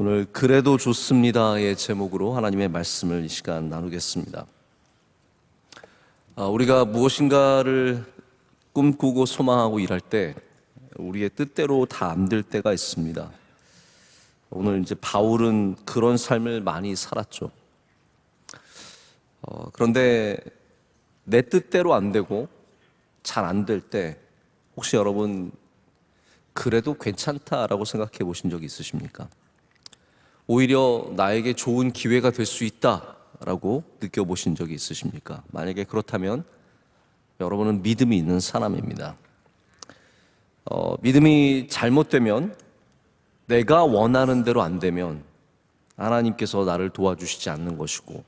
오늘 그래도 좋습니다의 제목으로 하나님의 말씀을 이 시간 나누겠습니다. 우리가 무엇인가를 꿈꾸고 소망하고 일할 때 우리의 뜻대로 다 안 될 때가 있습니다. 오늘 이제 바울은 그런 삶을 많이 살았죠. 그런데 내 뜻대로 안 되고 잘 안 될 때 혹시 여러분 그래도 괜찮다라고 생각해 보신 적 있으십니까? 오히려 나에게 좋은 기회가 될 수 있다라고 느껴보신 적이 있으십니까? 만약에 그렇다면 여러분은 믿음이 있는 사람입니다. 믿음이 잘못되면, 내가 원하는 대로 안 되면 하나님께서 나를 도와주시지 않는 것이고,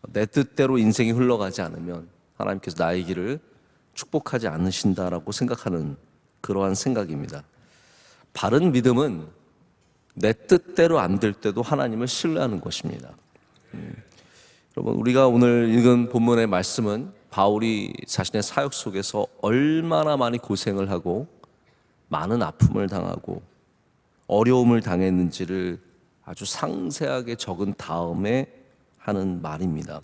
내 뜻대로 인생이 흘러가지 않으면 하나님께서 나의 길을 축복하지 않으신다라고 생각하는 그러한 생각입니다. 바른 믿음은 내 뜻대로 안 될 때도 하나님을 신뢰하는 것입니다. 여러분, 우리가 오늘 읽은 본문의 말씀은 바울이 자신의 사역 속에서 얼마나 많이 고생을 하고 많은 아픔을 당하고 어려움을 당했는지를 아주 상세하게 적은 다음에 하는 말입니다.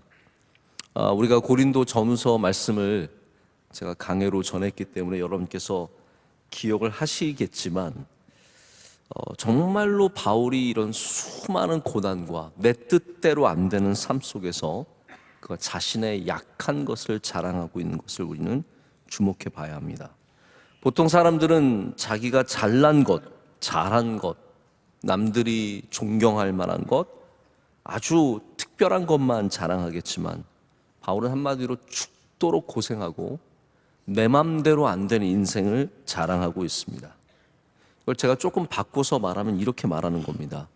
우리가 고린도 전후서 말씀을 제가 강해로 전했기 때문에 여러분께서 기억을 하시겠지만, 정말로 바울이 이런 수많은 고난과 내 뜻대로 안 되는 삶 속에서 그 자신의 약한 것을 자랑하고 있는 것을 우리는 주목해 봐야 합니다. 보통 사람들은 자기가 잘난 것, 잘한 것, 남들이 존경할 만한 것, 아주 특별한 것만 자랑하겠지만, 바울은 한마디로 죽도록 고생하고 내 맘대로 안 되는 인생을 자랑하고 있습니다. 이걸 제가 조금 바꿔서 말하면 이렇게 말하는 겁니다.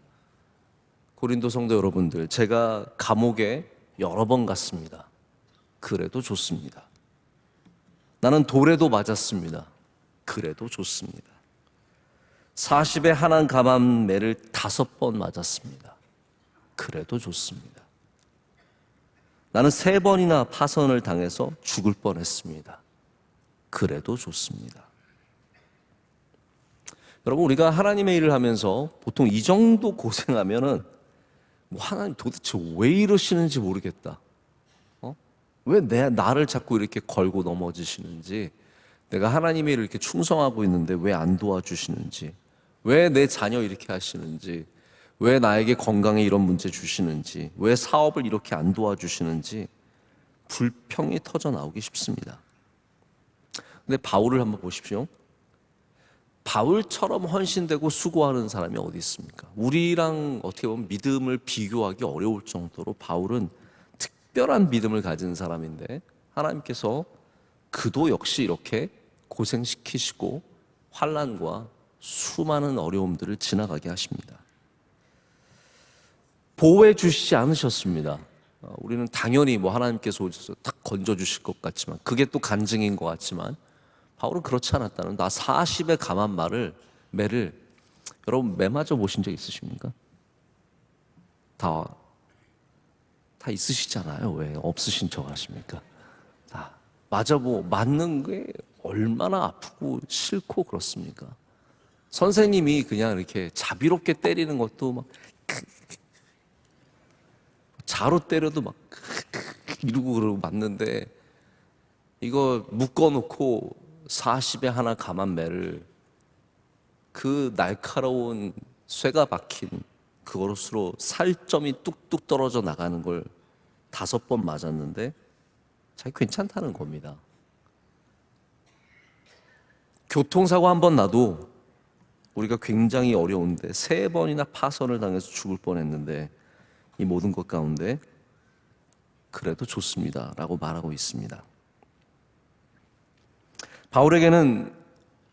고린도 성도 여러분들, 제가 감옥에 여러 번 갔습니다. 그래도 좋습니다. 나는 돌에도 맞았습니다. 그래도 좋습니다. 40에 한한 감암매를 5번 맞았습니다. 그래도 좋습니다. 나는 3번이나 파선을 당해서 죽을 뻔했습니다. 그래도 좋습니다. 여러분, 우리가 하나님의 일을 하면서 보통 이 정도 고생하면은 하나님 도대체 왜 이러시는지 모르겠다. 왜 나를 자꾸 이렇게 걸고 넘어지시는지, 내가 하나님의 일을 이렇게 충성하고 있는데 왜 안 도와주시는지, 왜 내 자녀 이렇게 하시는지, 왜 나에게 건강에 이런 문제 주시는지, 왜 사업을 이렇게 안 도와주시는지 불평이 터져 나오기 쉽습니다. 근데 바울을 한번 보십시오. 바울처럼 헌신되고 수고하는 사람이 어디 있습니까? 우리랑 어떻게 보면 믿음을 비교하기 어려울 정도로 바울은 특별한 믿음을 가진 사람인데, 하나님께서 그도 역시 이렇게 고생시키시고 환난과 수많은 어려움들을 지나가게 하십니다. 보호해 주시지 않으셨습니다. 우리는 당연히 하나님께서 오셔서 딱 건져주실 것 같지만, 그게 또 간증인 것 같지만, 바울은 그렇지 않았다는, 나 40의 감한 매를 여러분 매 맞아 보신 적 있으십니까? 다 있으시잖아요. 왜 없으신 척 하십니까? 다 맞는 게 얼마나 아프고 싫고 그렇습니까? 선생님이 그냥 이렇게 자비롭게 때리는 것도 막 자로 때려도 막 이러고 그러고 맞는데, 이거 묶어놓고 40에 하나 감한 매를 그 날카로운 쇠가 박힌 그것으로 살점이 뚝뚝 떨어져 나가는 걸 5번 맞았는데 자기 괜찮다는 겁니다. 교통사고 한 번 나도 우리가 굉장히 어려운데 3번이나 파선을 당해서 죽을 뻔했는데, 이 모든 것 가운데 그래도 좋습니다 라고 말하고 있습니다. 바울에게는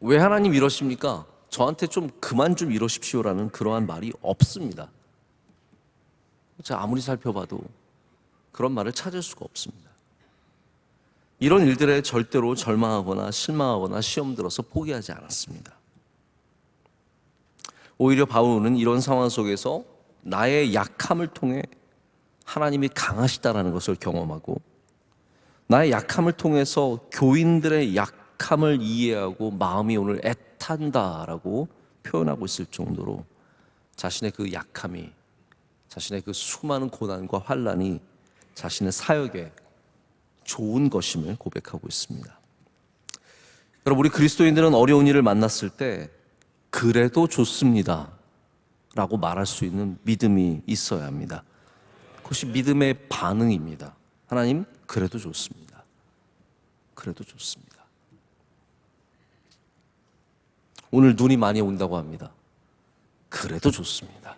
왜 하나님 이러십니까? 저한테 좀 그만 좀 이러십시오라는 그러한 말이 없습니다. 제가 아무리 살펴봐도 그런 말을 찾을 수가 없습니다. 이런 일들에 절대로 절망하거나 실망하거나 시험 들어서 포기하지 않았습니다. 오히려 바울은 이런 상황 속에서 나의 약함을 통해 하나님이 강하시다라는 것을 경험하고, 나의 약함을 통해서 교인들의 약함을 이해하고 마음이 오늘 애탄다라고 표현하고 있을 정도로 자신의 그 약함이, 자신의 그 수많은 고난과 환난이 자신의 사역에 좋은 것임을 고백하고 있습니다. 여러분, 우리 그리스도인들은 어려운 일을 만났을 때 그래도 좋습니다 라고 말할 수 있는 믿음이 있어야 합니다. 그것이 믿음의 반응입니다. 하나님, 그래도 좋습니다. 그래도 좋습니다. 오늘 눈이 많이 온다고 합니다. 그래도 좋습니다.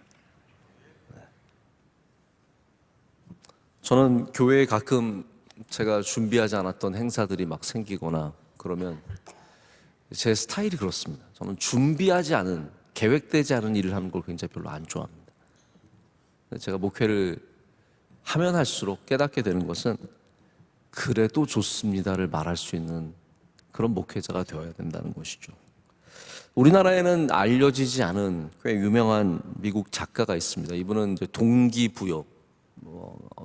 저는 교회에 가끔 제가 준비하지 않았던 행사들이 막 생기거나 그러면 제 스타일이 그렇습니다. 저는 준비하지 않은, 계획되지 않은 일을 하는 걸 굉장히 별로 안 좋아합니다. 제가 목회를 하면 할수록 깨닫게 되는 것은 그래도 좋습니다를 말할 수 있는 그런 목회자가 되어야 된다는 것이죠. 우리나라에는 알려지지 않은 꽤 유명한 미국 작가가 있습니다. 이분은 이제 동기부여,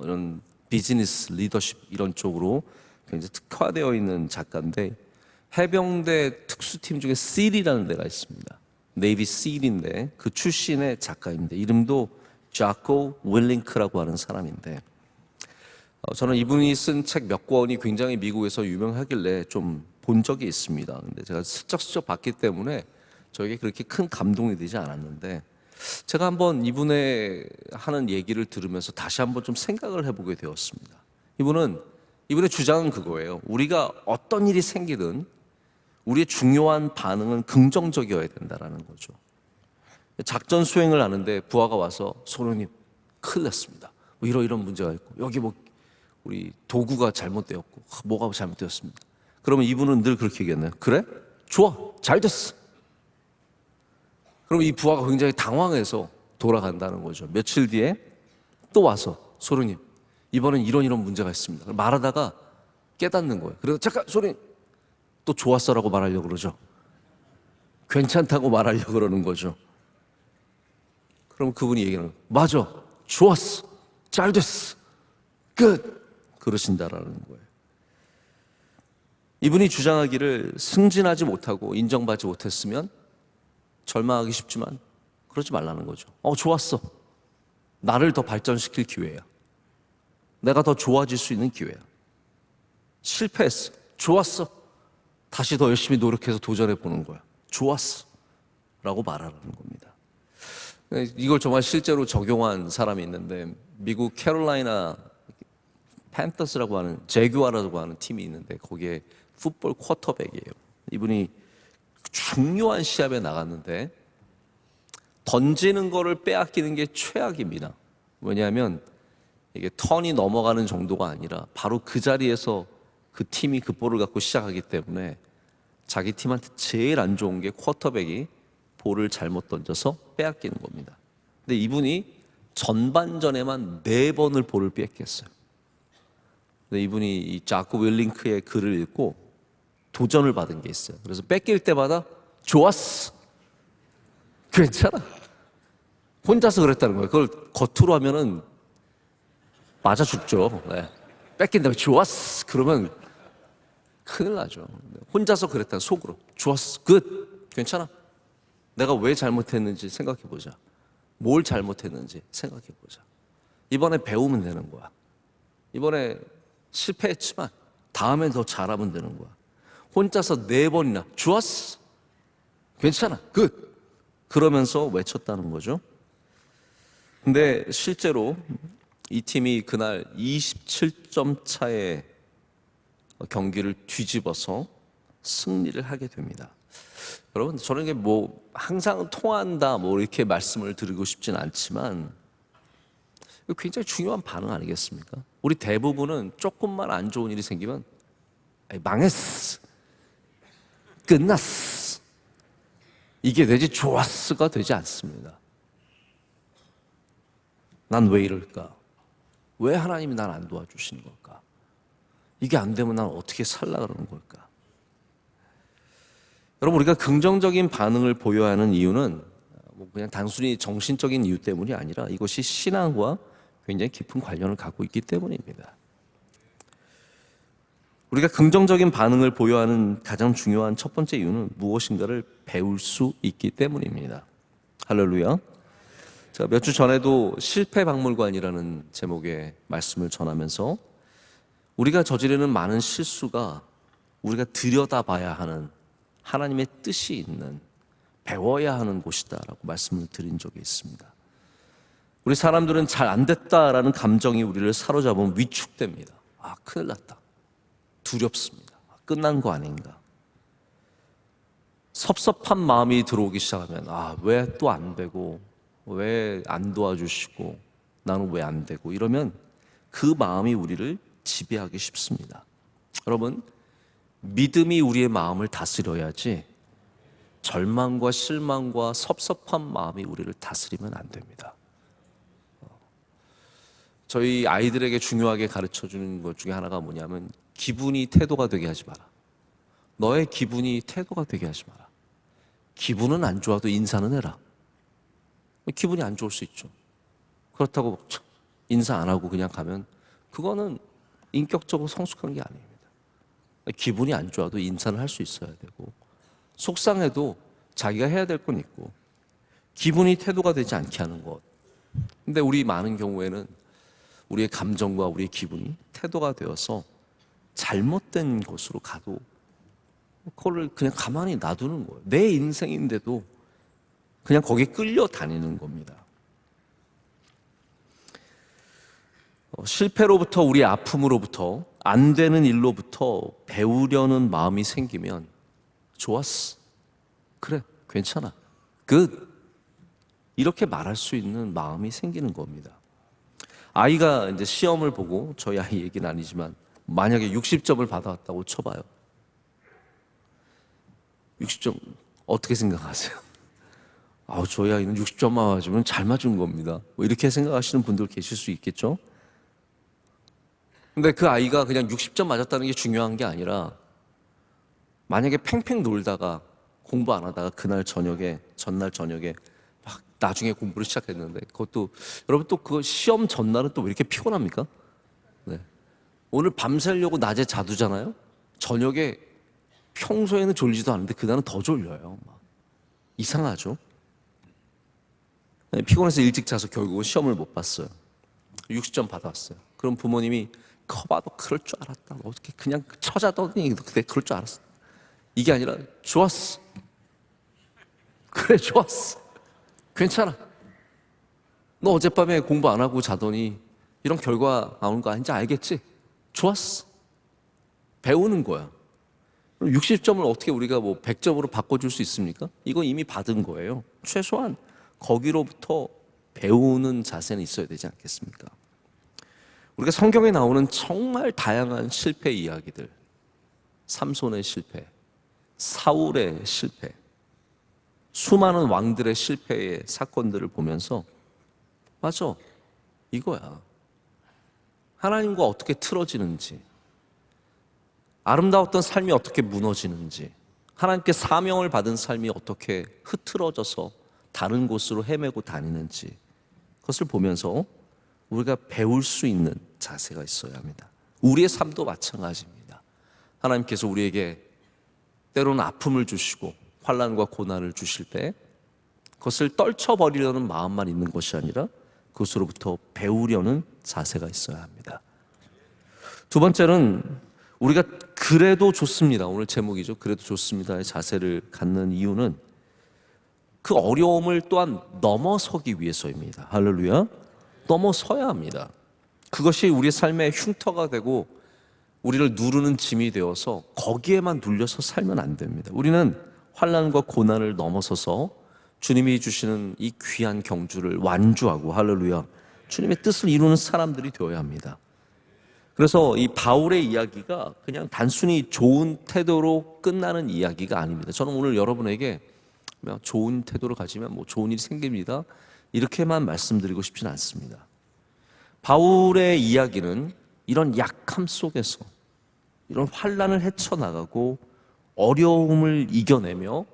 이런 비즈니스, 리더십 이런 쪽으로 굉장히 특화되어 있는 작가인데, 해병대 특수팀 중에 SEAL이라는 데가 있습니다. 네이비 SEAL인데 그 출신의 작가입니다. 이름도 자코 윌링크라고 하는 사람인데, 저는 이분이 쓴 책 몇 권이 굉장히 미국에서 유명하길래 좀 본 적이 있습니다. 근데 제가 슬쩍슬쩍 봤기 때문에 저에게 그렇게 큰 감동이 되지 않았는데, 제가 한번 이분의 하는 얘기를 들으면서 다시 한번 좀 생각을 해보게 되었습니다. 이분의 주장은 그거예요. 우리가 어떤 일이 생기든 우리의 중요한 반응은 긍정적이어야 된다는 거죠. 작전 수행을 하는데 부하가 와서 소령님 큰일 났습니다. 뭐 이런 문제가 있고 여기 뭐 우리 도구가 잘못되었고 뭐가 잘못되었습니다. 그러면 이분은 늘 그렇게 얘기했나요? 그래? 좋아. 잘 됐어. 그럼 이 부하가 굉장히 당황해서 돌아간다는 거죠. 며칠 뒤에 또 와서 소령님 이번엔 이런 문제가 있습니다. 말하다가 깨닫는 거예요. 그래서 잠깐 소령님 또 좋았어라고 말하려고 그러죠. 괜찮다고 말하려고 그러는 거죠. 그럼 그분이 얘기하는 거예요. 맞아. 좋았어. 잘 됐어. 끝. 그러신다라는 거예요. 이분이 주장하기를 승진하지 못하고 인정받지 못했으면 절망하기 쉽지만 그러지 말라는 거죠. 좋았어. 나를 더 발전시킬 기회야. 내가 더 좋아질 수 있는 기회야. 실패했어. 좋았어. 다시 더 열심히 노력해서 도전해 보는 거야. 좋았어. 라고 말하는 겁니다. 이걸 정말 실제로 적용한 사람이 있는데, 미국 캐롤라이나 팬더스라고 하는, 제규아라고 하는 팀이 있는데 거기에 풋볼 쿼터백이에요. 이분이 중요한 시합에 나갔는데 던지는 거를 빼앗기는 게 최악입니다. 왜냐하면 이게 턴이 넘어가는 정도가 아니라 바로 그 자리에서 그 팀이 그 볼을 갖고 시작하기 때문에 자기 팀한테 제일 안 좋은 게 쿼터백이 볼을 잘못 던져서 빼앗기는 겁니다. 근데 이분이 전반전에만 4번을 볼을 뺏겼어요. 근데 이분이 이 자코 윌링크의 글을 읽고 도전을 받은 게 있어요. 그래서 뺏길 때마다 좋았어. 괜찮아. 혼자서 그랬다는 거예요. 그걸 겉으로 하면은 맞아 죽죠. 네. 뺏긴 다음에 좋았어. 그러면 큰일 나죠. 혼자서 그랬다. 속으로. 좋았어. 끝. 괜찮아. 내가 왜 잘못했는지 생각해보자. 뭘 잘못했는지 생각해보자. 이번에 배우면 되는 거야. 이번에 실패했지만 다음에 더 잘하면 되는 거야. 혼자서 4번이나 좋았어. 괜찮아. 끝. 그러면서 외쳤다는 거죠. 근데 실제로 이 팀이 그날 27점 차의 경기를 뒤집어서 승리를 하게 됩니다. 여러분, 저는 이게 뭐 항상 통한다 뭐 이렇게 말씀을 드리고 싶진 않지만 굉장히 중요한 반응 아니겠습니까? 우리 대부분은 조금만 안 좋은 일이 생기면 망했어. 끝났어. 이게 되지 좋았어가 되지 않습니다. 난 왜 이럴까? 왜 하나님이 날 안 도와주시는 걸까? 이게 안 되면 난 어떻게 살라 그러는 걸까? 여러분, 우리가 긍정적인 반응을 보여야 하는 이유는 뭐 그냥 단순히 정신적인 이유 때문이 아니라 이것이 신앙과 굉장히 깊은 관련을 갖고 있기 때문입니다. 우리가 긍정적인 반응을 보여야 하는 가장 중요한 첫 번째 이유는 무엇인가를 배울 수 있기 때문입니다. 할렐루야. 제가 몇 주 전에도 실패박물관이라는 제목의 말씀을 전하면서 우리가 저지르는 많은 실수가 우리가 들여다봐야 하는 하나님의 뜻이 있는, 배워야 하는 곳이다라고 말씀을 드린 적이 있습니다. 우리 사람들은 잘 안 됐다라는 감정이 우리를 사로잡으면 위축됩니다. 아, 큰일 났다. 두렵습니다. 끝난 거 아닌가. 섭섭한 마음이 들어오기 시작하면 왜 또 안 되고, 왜 안 도와주시고, 나는 왜 안 되고, 이러면 그 마음이 우리를 지배하기 쉽습니다. 여러분, 믿음이 우리의 마음을 다스려야지 절망과 실망과 섭섭한 마음이 우리를 다스리면 안 됩니다. 저희 아이들에게 중요하게 가르쳐주는 것 중에 하나가 뭐냐면, 기분이 태도가 되게 하지 마라. 너의 기분이 태도가 되게 하지 마라. 기분은 안 좋아도 인사는 해라. 기분이 안 좋을 수 있죠. 그렇다고 인사 안 하고 그냥 가면 그거는 인격적으로 성숙한 게 아닙니다. 기분이 안 좋아도 인사는 할 수 있어야 되고, 속상해도 자기가 해야 될 건 있고, 기분이 태도가 되지 않게 하는 것. 근데 우리 많은 경우에는 우리의 감정과 우리의 기분이 태도가 되어서 잘못된 곳으로 가도 그거를 그냥 가만히 놔두는 거예요. 내 인생인데도 그냥 거기에 끌려다니는 겁니다. 실패로부터, 우리의 아픔으로부터, 안 되는 일로부터 배우려는 마음이 생기면 좋았어, 그래, 괜찮아, good, 이렇게 말할 수 있는 마음이 생기는 겁니다. 아이가 이제 시험을 보고, 저희 아이 얘기는 아니지만 만약에 60점을 받아왔다고 쳐봐요. 60점 어떻게 생각하세요? 저희 아이는 60점만 맞으면 잘 맞은 겁니다. 뭐 이렇게 생각하시는 분들 계실 수 있겠죠? 근데 그 아이가 그냥 60점 맞았다는 게 중요한 게 아니라, 만약에 팽팽 놀다가 공부 안 하다가 전날 저녁에 막 나중에 공부를 시작했는데, 그것도 여러분 또 그 시험 전날은 또 왜 이렇게 피곤합니까? 네. 오늘 밤새려고 낮에 자두잖아요. 저녁에 평소에는 졸리지도 않은데 그날은 더 졸려요. 막. 이상하죠? 피곤해서 일찍 자서 결국은 시험을 못 봤어요. 60점 받아왔어요. 그럼 부모님이 커봐도 그럴 줄 알았다. 어떻게 그냥 쳐자더니 그때 그럴 줄 알았어. 이게 아니라 좋았어. 그래, 좋았어. 괜찮아. 너 어젯밤에 공부 안 하고 자더니 이런 결과 나오는 거 아닌지 알겠지? 좋았어. 배우는 거야. 60점을 어떻게 우리가 100점으로 바꿔줄 수 있습니까? 이거 이미 받은 거예요. 최소한 거기로부터 배우는 자세는 있어야 되지 않겠습니까? 우리가 성경에 나오는 정말 다양한 실패 이야기들, 삼손의 실패, 사울의 실패, 수많은 왕들의 실패의 사건들을 보면서 맞아, 이거야. 하나님과 어떻게 틀어지는지, 아름다웠던 삶이 어떻게 무너지는지, 하나님께 사명을 받은 삶이 어떻게 흐트러져서 다른 곳으로 헤매고 다니는지, 그것을 보면서 우리가 배울 수 있는 자세가 있어야 합니다. 우리의 삶도 마찬가지입니다. 하나님께서 우리에게 때로는 아픔을 주시고 환난과 고난을 주실 때 그것을 떨쳐버리려는 마음만 있는 것이 아니라 그것으로부터 배우려는 자세가 있어야 합니다. 두 번째는 우리가 그래도 좋습니다. 오늘 제목이죠. 그래도 좋습니다의 자세를 갖는 이유는 그 어려움을 또한 넘어서기 위해서입니다. 할렐루야. 넘어서야 합니다. 그것이 우리의 삶의 흉터가 되고 우리를 누르는 짐이 되어서 거기에만 눌려서 살면 안 됩니다. 우리는 환난과 고난을 넘어서서 주님이 주시는 이 귀한 경주를 완주하고, 할렐루야, 주님의 뜻을 이루는 사람들이 되어야 합니다. 그래서 이 바울의 이야기가 그냥 단순히 좋은 태도로 끝나는 이야기가 아닙니다. 저는 오늘 여러분에게 좋은 태도를 가지면 좋은 일이 생깁니다, 이렇게만 말씀드리고 싶지는 않습니다. 바울의 이야기는 이런 약함 속에서 이런 환난을 헤쳐나가고 어려움을 이겨내며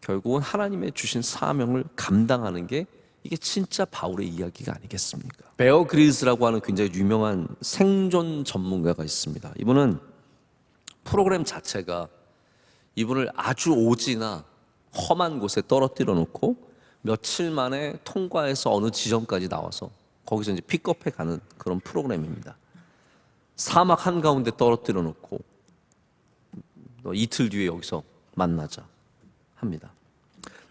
결국은 하나님의 주신 사명을 감당하는 게 이게 진짜 바울의 이야기가 아니겠습니까? 베어 그릴스라고 하는 굉장히 유명한 생존 전문가가 있습니다. 이분은 프로그램 자체가 이분을 아주 오지나 험한 곳에 떨어뜨려 놓고 며칠 만에 통과해서 어느 지점까지 나와서 거기서 이제 픽업해 가는 그런 프로그램입니다. 사막 한가운데 떨어뜨려 놓고 너 이틀 뒤에 여기서 만나자 합니다.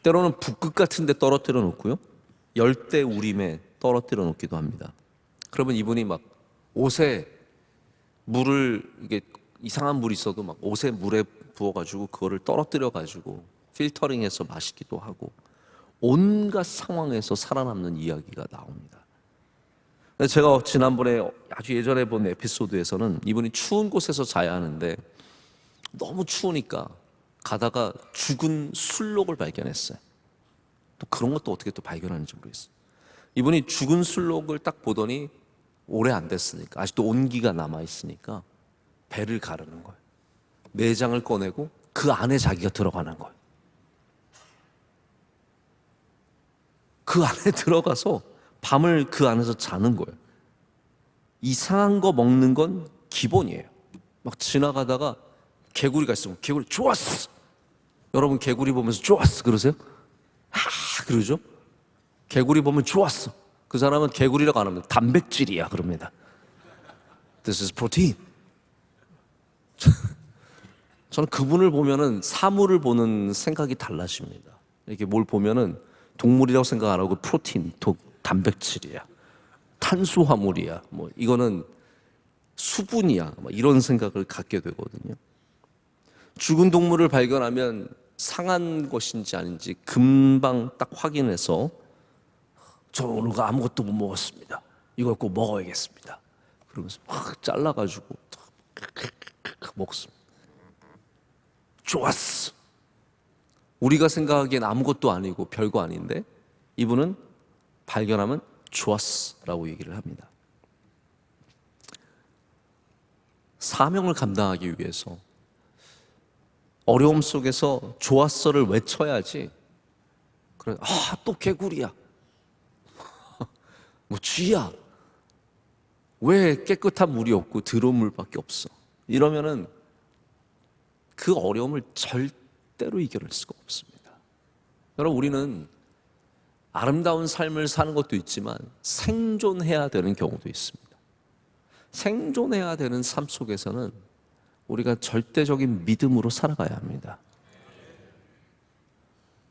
때로는 북극 같은 데 떨어뜨려 놓고요, 열대 우림에 떨어뜨려 놓기도 합니다. 그러면 이분이 막 옷에 물을, 이게 이상한 물이 있어도 막 옷에 물에 부어가지고 그거를 떨어뜨려가지고 필터링해서 마시기도 하고, 온갖 상황에서 살아남는 이야기가 나옵니다. 제가 지난번에 아주 예전에 본 에피소드에서는 이분이 추운 곳에서 자야 하는데 너무 추우니까 가다가 죽은 술록을 발견했어요. 또 그런 것도 어떻게 또 발견하는지 모르겠어요. 이분이 죽은 술록을 딱 보더니 오래 안 됐으니까, 아직도 온기가 남아있으니까 배를 가르는 거예요. 내장을 꺼내고 그 안에 자기가 들어가는 거예요. 그 안에 들어가서 밤을 그 안에서 자는 거예요. 이상한 거 먹는 건 기본이에요. 막 지나가다가 개구리가 있으면 개구리 좋았어. 여러분 개구리 보면서 좋았어 그러세요? 그러죠? 개구리 보면 좋았어. 그 사람은 개구리라고 안 합니다. 단백질이야 그럽니다. This is protein. 저는 그분을 보면은 사물을 보는 생각이 달라집니다. 이렇게 뭘 보면은 동물이라고 생각 안 하고 프로틴, 단백질이야, 탄수화물이야, 뭐 이거는 수분이야, 뭐 이런 생각을 갖게 되거든요. 죽은 동물을 발견하면 상한 것인지 아닌지 금방 딱 확인해서 저 오늘 아무것도 못 먹었습니다. 이걸 꼭 먹어야겠습니다. 그러면서 확 잘라가지고 먹습니다. 좋았어. 우리가 생각하기엔 아무것도 아니고 별거 아닌데 이분은 발견하면 좋았어라고 얘기를 합니다. 사명을 감당하기 위해서 어려움 속에서 좋았어를 외쳐야지. 그래, 또 개구리야. 뭐 쥐야. 왜 깨끗한 물이 없고 더러운 물밖에 없어. 이러면은 그 어려움을 절대로 이겨낼 수가 없습니다. 여러분, 우리는 아름다운 삶을 사는 것도 있지만 생존해야 되는 경우도 있습니다. 생존해야 되는 삶 속에서는 우리가 절대적인 믿음으로 살아가야 합니다.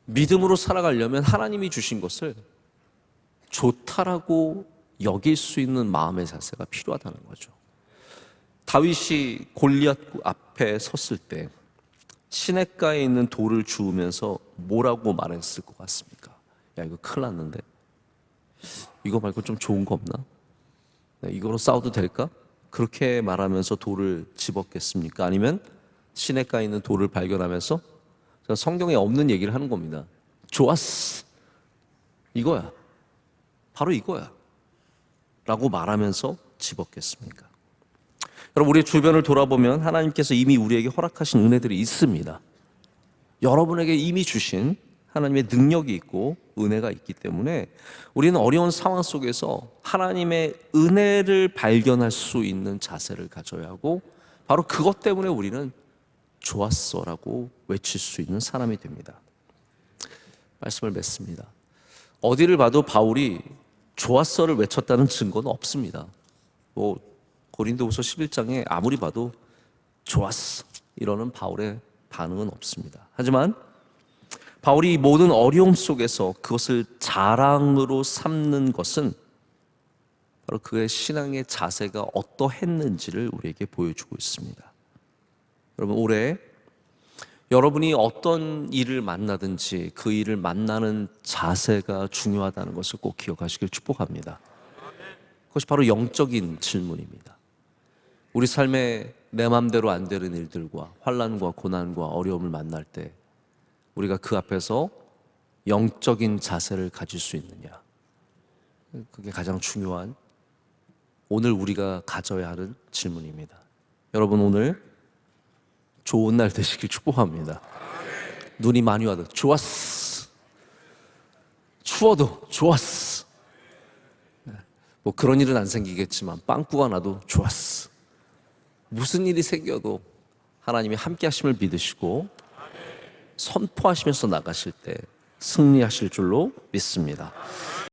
믿음으로 살아가려면 하나님이 주신 것을 좋다라고 여길 수 있는 마음의 자세가 필요하다는 거죠. 다윗이 골리앗 앞에 섰을 때 시냇가에 있는 돌을 주우면서 뭐라고 말했을 것 같습니까? 야, 이거 큰일 났는데 이거 말고 좀 좋은 거 없나? 이거로 싸워도 될까? 그렇게 말하면서 돌을 집었겠습니까? 아니면 시냇가에 있는 돌을 발견하면서 성경에 없는 얘기를 하는 겁니다. 좋았어, 이거야, 바로 이거야 라고 말하면서 집었겠습니까? 여러분, 우리 주변을 돌아보면 하나님께서 이미 우리에게 허락하신 은혜들이 있습니다. 여러분에게 이미 주신 하나님의 능력이 있고 은혜가 있기 때문에 우리는 어려운 상황 속에서 하나님의 은혜를 발견할 수 있는 자세를 가져야 하고, 바로 그것 때문에 우리는 좋았어라고 외칠 수 있는 사람이 됩니다. 말씀을 맺습니다. 어디를 봐도 바울이 좋았어를 외쳤다는 증거는 없습니다. 고린도후서 11장에 아무리 봐도 좋았어 이러는 바울의 반응은 없습니다. 하지만 바울이 이 모든 어려움 속에서 그것을 자랑으로 삼는 것은 바로 그의 신앙의 자세가 어떠했는지를 우리에게 보여주고 있습니다. 여러분, 올해 여러분이 어떤 일을 만나든지 그 일을 만나는 자세가 중요하다는 것을 꼭 기억하시길 축복합니다. 그것이 바로 영적인 질문입니다. 우리 삶에 내 마음대로 안 되는 일들과 환난과 고난과 어려움을 만날 때 우리가 그 앞에서 영적인 자세를 가질 수 있느냐, 그게 가장 중요한 오늘 우리가 가져야 하는 질문입니다. 여러분, 오늘 좋은 날 되시길 축복합니다. 눈이 많이 와도 좋았어, 추워도 좋았어, 뭐 그런 일은 안 생기겠지만 빵꾸가 나도 좋았어. 무슨 일이 생겨도 하나님이 함께 하심을 믿으시고 선포하시면서 나가실 때 승리하실 줄로 믿습니다.